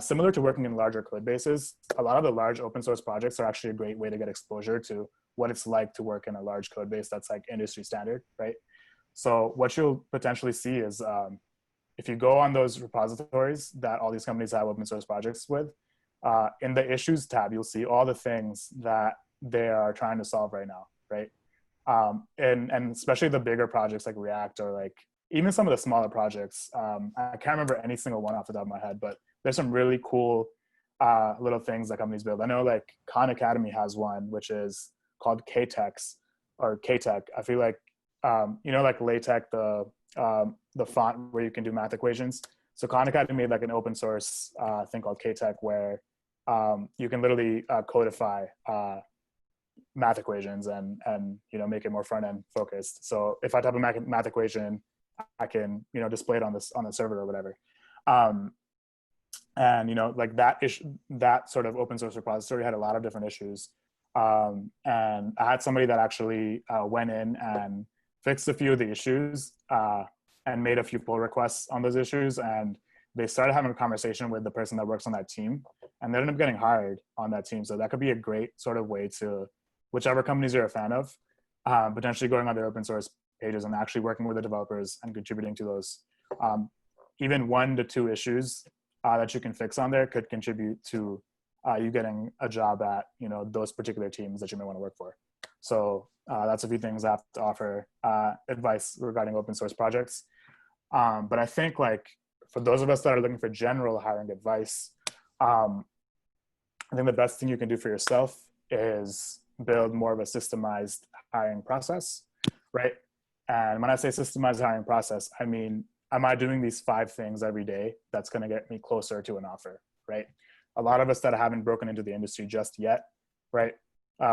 Similar to working in larger code bases, a lot of the large open source projects are actually a great way to get exposure to what it's like to work in a large code base that's like industry standard, right? So what you'll potentially see is, if you go on those repositories that all these companies have open source projects with, in the issues tab, you'll see all the things that they are trying to solve right now, right? And especially the bigger projects like React, or like even some of the smaller projects. I can't remember any single one off the top of my head, but there's some really cool little things that companies build. I know like Khan Academy has one, which is called KTEX or KTech. I feel like, you know, like LaTeX, the the font where you can do math equations. So Khan Academy made like an open source thing called KTech where you can literally codify math equations and make it more front end focused. So if I type a math equation, I can display it on the server or whatever. And like that sort of open source repository had a lot of different issues. And I had somebody that actually went in and fixed a few of the issues and made a few pull requests on those issues. And they started having a conversation with the person that works on that team, and they ended up getting hired on that team. So that could be a great sort of way to, whichever companies you're a fan of, potentially going on their open source pages and actually working with the developers and contributing to those. Even 1 to 2 issues that you can fix on there could contribute to you getting a job at those particular teams that you may want to work for. So that's a few things I have to offer advice regarding open source projects. But I think like for those of us that are looking for general hiring advice, I think the best thing you can do for yourself is build more of a systemized hiring process, right? And when I say systemized hiring process, I mean, am I doing these 5 things every day that's going to get me closer to an offer, right? A lot of us that haven't broken into the industry just yet, right?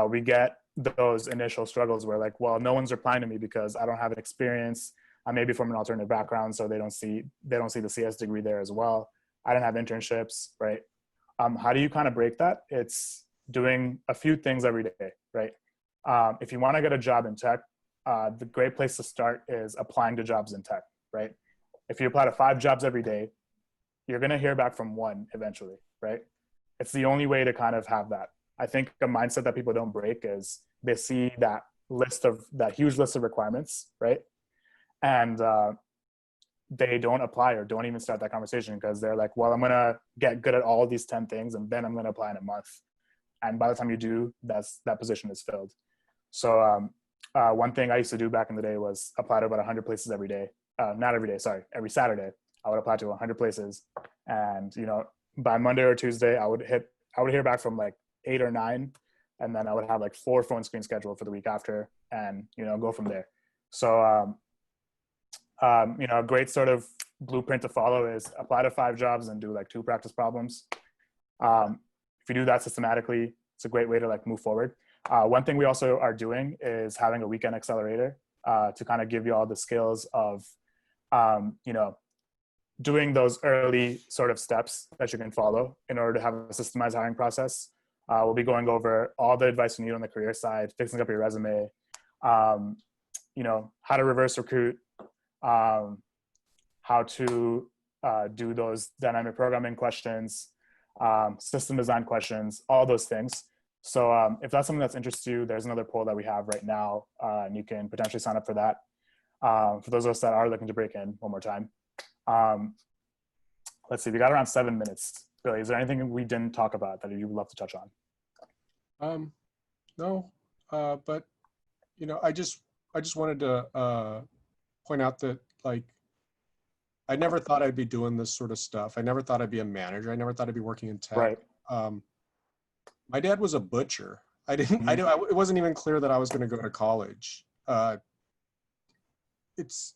We get those initial struggles where like, well, no one's replying to me because I don't have an experience. I may be from an alternative background, so they don't see the CS degree there as well. I didn't have internships, right? How do you kind of break that? It's doing a few things every day, right? If you want to get a job in tech, the great place to start is applying to jobs in tech, right? If you apply to 5 jobs every day, you're going to hear back from 1 eventually, right? It's the only way to kind of have that. I think a mindset that people don't break is they see that huge list of requirements, right? And they don't apply or don't even start that conversation because they're like, well, I'm going to get good at all these 10 things and then I'm going to apply in a month. And by the time you do, that position is filled. So one thing I used to do back in the day was apply to about 100 places every day. Not every day, sorry, every Saturday. I would apply to 100 places. And, by Monday or Tuesday, I would hear back from like 8 or 9. And then I would have like 4 phone screens scheduled for the week after and, go from there. So, a great sort of blueprint to follow is apply to 5 jobs and do like 2 practice problems. If you do that systematically, it's a great way to like move forward. One thing we also are doing is having a weekend accelerator to kind of give you all the skills of, doing those early sort of steps that you can follow in order to have a systemized hiring process. We'll be going over all the advice you need on the career side, fixing up your resume, how to reverse recruit, how to do those dynamic programming questions, system design questions, all those things. So if that's something that's interested you, there's another poll that we have right now, and you can potentially sign up for that. For those of us that are looking to break in one more time. Let's see, we got around 7 minutes. Billy, is there anything we didn't talk about that you would love to touch on? No, but I just wanted to point out that like I never thought I'd be doing this sort of stuff. I never thought I'd be a manager. I never thought I'd be working in tech. Right. My dad was a butcher. It wasn't even clear that I was going to go to college. It's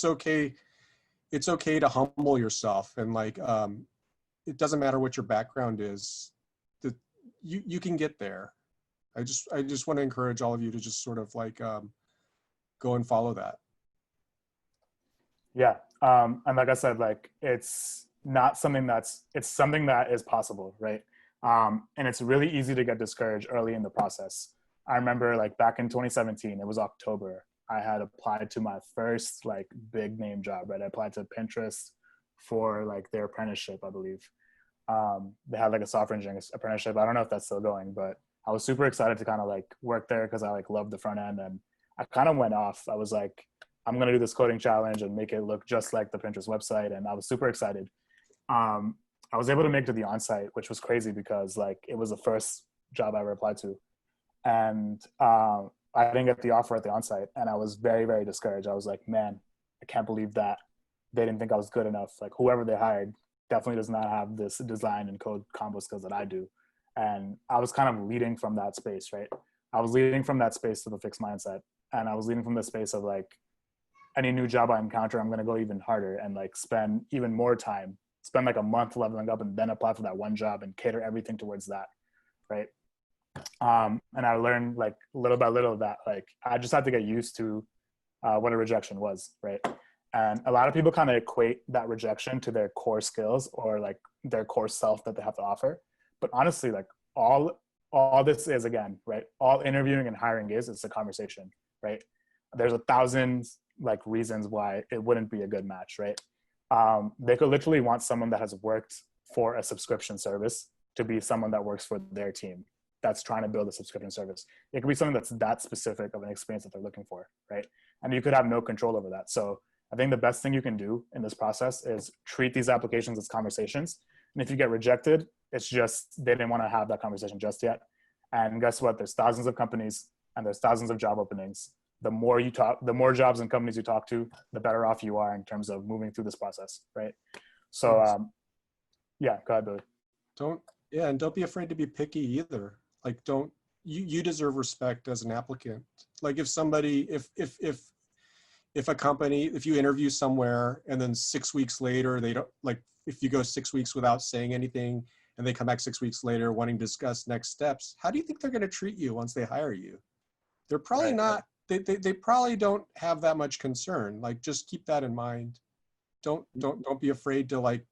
okay. It's okay to humble yourself and like, it doesn't matter what your background is, that you can get there. I just want to encourage all of you to just sort of like, go and follow that. Yeah. And like I said, like it's something that is possible, right? And it's really easy to get discouraged early in the process. I remember like back in 2017, it was October. I had applied to my first like big name job, right? I applied to Pinterest for like their apprenticeship, I believe. They had like a software engineering apprenticeship. I don't know if that's still going, but I was super excited to kind of like work there because I like loved the front end, and I kind of went off. I was like, I'm going to do this coding challenge and make it look just like the Pinterest website. And I was super excited. I was able to make it to the onsite, which was crazy because like it was the first job I ever applied to. And I didn't get the offer at the onsite, and I was very, very discouraged. I was like, man, I can't believe that they didn't think I was good enough. Like whoever they hired definitely does not have this design and code combo skills that I do. And I was kind of leading from that space, right? I was leading from that space to the fixed mindset. And I was leading from the space of like, any new job I encounter, I'm going to go even harder and like spend even more time, spend like a month leveling up and then apply for that one job and cater everything towards that. Right. And I learned like little by little that like, I just had to get used to what a rejection was. Right. And a lot of people kind of equate that rejection to their core skills or like their core self that they have to offer. But honestly, like all this is, again, right, all interviewing and hiring is, it's a conversation, right? There's 1,000 like reasons why it wouldn't be a good match, right? They could literally want someone that has worked for a subscription service to be someone that works for their team that's trying to build a subscription service. It could be something that's that specific of an experience that they're looking for, right? And you could have no control over that. So I think the best thing you can do in this process is treat these applications as conversations. And if you get rejected, it's just they didn't want to have that conversation just yet. And guess what? There's thousands of companies and there's thousands of job openings. The more you talk, the more jobs and companies you talk to, the better off you are in terms of moving through this process, right? So yeah, go ahead, Billy. And don't be afraid to be picky either. Like you deserve respect as an applicant. Like if somebody, if a company, if you interview somewhere and then 6 weeks later, they don't, like if you go 6 weeks without saying anything and they come back 6 weeks later wanting to discuss next steps, how do you think they're going to treat you once they hire you? They're probably not, they probably don't have that much concern. Like just keep that in mind. Don't be afraid to like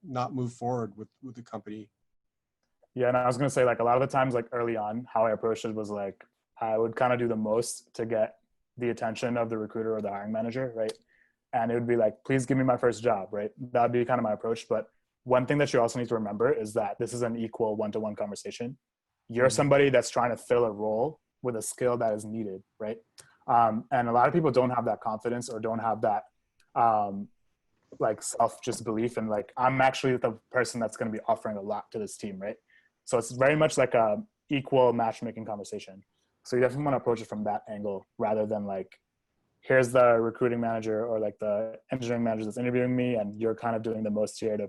not move forward with the company. Yeah, and I was gonna say, like, a lot of the times, like early on, how I approached it was like I would kind of do the most to get the attention of the recruiter or the hiring manager, right? And it would be like, please give me my first job, right? That'd be kind of my approach. But one thing that you also need to remember is that this is an equal one-to-one conversation. You're somebody that's trying to fill a role with a skill that is needed, right? And a lot of people don't have that confidence or don't have that like self just belief and like, I'm actually the person that's going to be offering a lot to this team, right? So it's very much like a equal matchmaking conversation. So you definitely want to approach it from that angle rather than like, here's the recruiting manager or like the engineering manager that's interviewing me and you're kind of doing the most here to,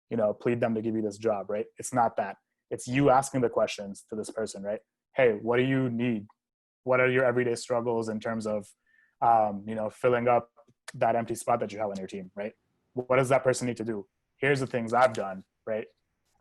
you know, plead them to give you this job, right? It's not that. It's you asking the questions to this person, right? Hey, what do you need? What are your everyday struggles in terms of, you know, filling up that empty spot that you have on your team, right? What does that person need to do? Here's the things I've done, right?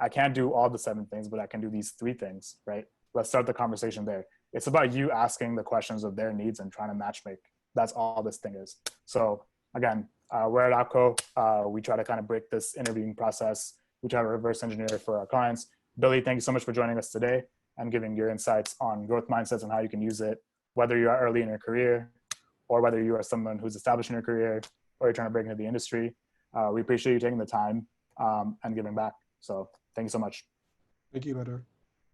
I can't do all the 7 things, but I can do these 3 things, right? Let's start the conversation there. It's about you asking the questions of their needs and trying to matchmake. That's all this thing is. So again, we're at Outco. We try to kind of break this interviewing process. We try to reverse engineer for our clients. Billy, thank you so much for joining us today and giving your insights on growth mindsets and how you can use it, whether you are early in your career or whether you are someone who's established in your career or you're trying to break into the industry. We appreciate you taking the time and giving back. So thank you so much. Thank you, Madhur.